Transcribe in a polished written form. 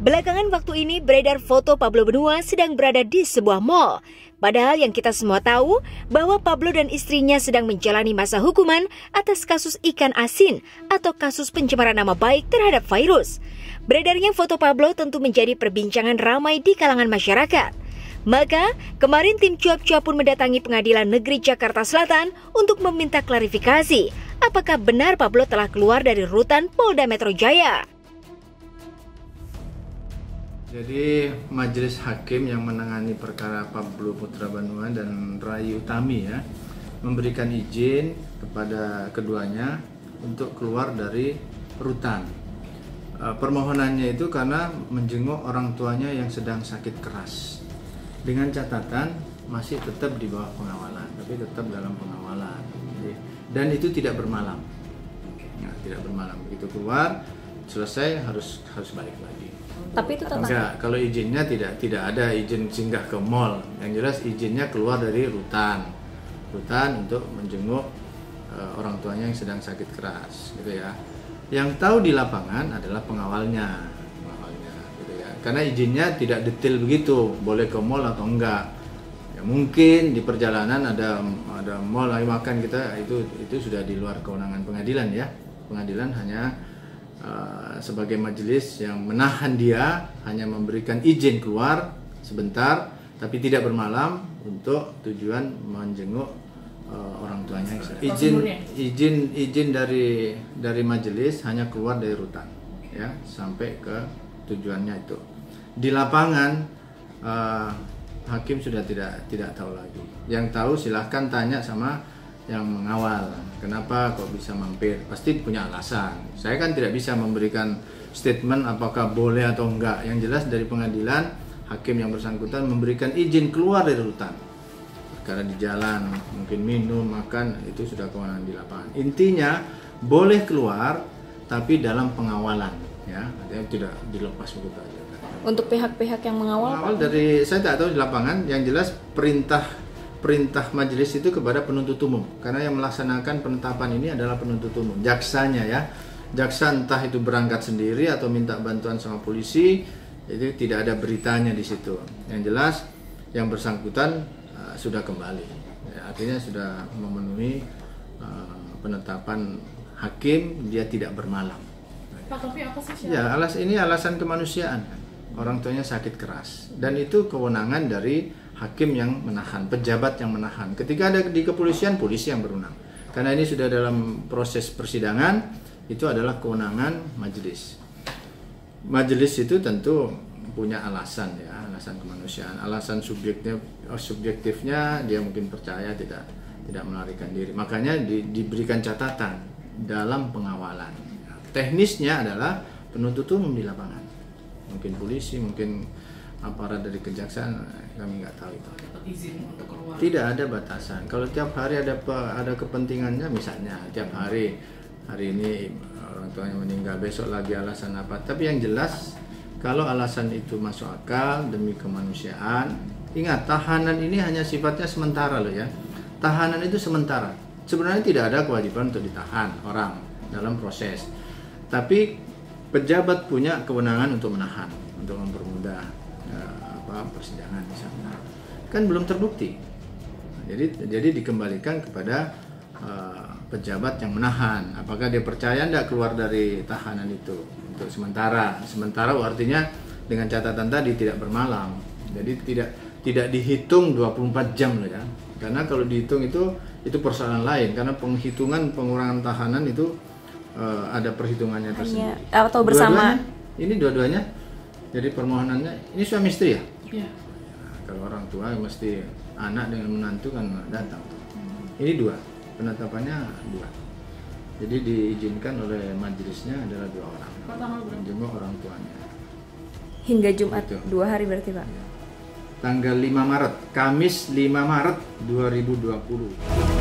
Belakangan waktu ini beredar foto Pablo Benua sedang berada di sebuah mall. Padahal yang kita semua tahu bahwa Pablo dan istrinya sedang menjalani masa hukuman atas kasus ikan asin atau kasus pencemaran nama baik terhadap virus. Beredarnya foto Pablo tentu menjadi perbincangan ramai di kalangan masyarakat. Maka, kemarin tim cuap-cuap pun mendatangi Pengadilan Negeri Jakarta Selatan untuk meminta klarifikasi apakah benar Pablo telah keluar dari rutan Polda Metro Jaya. Jadi majelis hakim yang menangani perkara Pablo Putra Benua dan Rai Utami memberikan izin kepada keduanya untuk keluar dari rutan. Permohonannya itu karena menjenguk orang tuanya yang sedang sakit keras. Dengan catatan masih tetap di bawah pengawalan, tapi tetap dalam pengawalan. Dan itu tidak bermalam. Nah, tidak bermalam. Begitu keluar, selesai harus balik lagi. Tapi itu tetap enggak, kalau izinnya tidak ada izin singgah ke mall. Yang jelas izinnya keluar dari rutan untuk menjenguk orang tuanya yang sedang sakit keras, gitu ya. Yang tahu di lapangan adalah pengawalnya, gitu ya. Karena izinnya tidak detail begitu, boleh ke mall atau enggak. Ya, mungkin di perjalanan ada mall lagi makan kita itu sudah di luar kewenangan pengadilan ya. Pengadilan hanya sebagai majelis yang menahan dia, hanya memberikan izin keluar sebentar tapi tidak bermalam untuk tujuan menjenguk orang tuanya. Izin dari majelis hanya keluar dari rutan ya sampai ke tujuannya itu. Di lapangan hakim sudah tidak tahu lagi. Yang tahu silahkan tanya sama yang mengawal, kenapa kok bisa mampir, pasti punya alasan. Saya kan tidak bisa memberikan statement apakah boleh atau enggak. Yang jelas dari pengadilan, hakim yang bersangkutan memberikan izin keluar dari rutan. Karena di jalan, mungkin minum, makan, itu sudah kewenangan di lapangan. Intinya, boleh keluar, tapi dalam pengawalan, ya, artinya tidak dilepas begitu aja. Untuk pihak-pihak yang mengawal dari saya tidak tahu di lapangan. Yang jelas perintah majelis itu kepada penuntut umum, karena yang melaksanakan penetapan ini adalah penuntut umum, jaksanya ya. Jaksa entah itu berangkat sendiri atau minta bantuan sama polisi, itu tidak ada beritanya di situ. Yang jelas yang bersangkutan sudah kembali, ya, artinya sudah memenuhi penetapan hakim, dia tidak bermalam. Pak, tapi apa sih? Ya, ini alasan kemanusiaan. Orang tuanya sakit keras, dan itu kewenangan dari hakim yang menahan, pejabat yang menahan. Ketika ada di kepolisian, polisi yang berwenang. Karena ini sudah dalam proses persidangan, itu adalah kewenangan majelis. Majelis itu tentu punya alasan ya, alasan kemanusiaan, alasan subjektifnya dia mungkin percaya tidak melarikan diri. Makanya diberikan catatan dalam pengawalan. Teknisnya adalah penuntut umum di lapangan. Mungkin polisi, mungkin aparat dari kejaksaan, kami nggak tahu itu. Izin untuk keluar. Tidak ada batasan. Kalau tiap hari ada kepentingannya, misalnya tiap hari ini orang tuanya meninggal, besok lagi alasan apa. Tapi yang jelas kalau alasan itu masuk akal demi kemanusiaan, ingat tahanan ini hanya sifatnya sementara loh ya. Tahanan itu sementara. Sebenarnya tidak ada kewajiban untuk ditahan orang dalam proses. Tapi pejabat punya kewenangan untuk menahan, untuk mempermudah persidangan misalnya. Kan belum terbukti. Jadi dikembalikan kepada pejabat yang menahan. Apakah dia percaya enggak keluar dari tahanan itu untuk sementara. Sementara artinya dengan catatan tadi tidak bermalam. Jadi tidak dihitung 24 jam loh ya. Karena kalau dihitung itu persoalan lain, karena penghitungan pengurangan tahanan itu ada perhitungannya tersendiri. Atau bersama. Ini dua-duanya. Jadi permohonannya ini suami istri ya? Iya. Nah, kalau orang tua mesti anak dengan menantu kan datang. Ini dua, penetapannya dua. Jadi diizinkan oleh majelisnya adalah 2 orang. Menjenguk orang tuanya. Hingga Jumat itu 2 hari berarti Pak? Tanggal 5 Maret, Kamis 5 Maret 2020.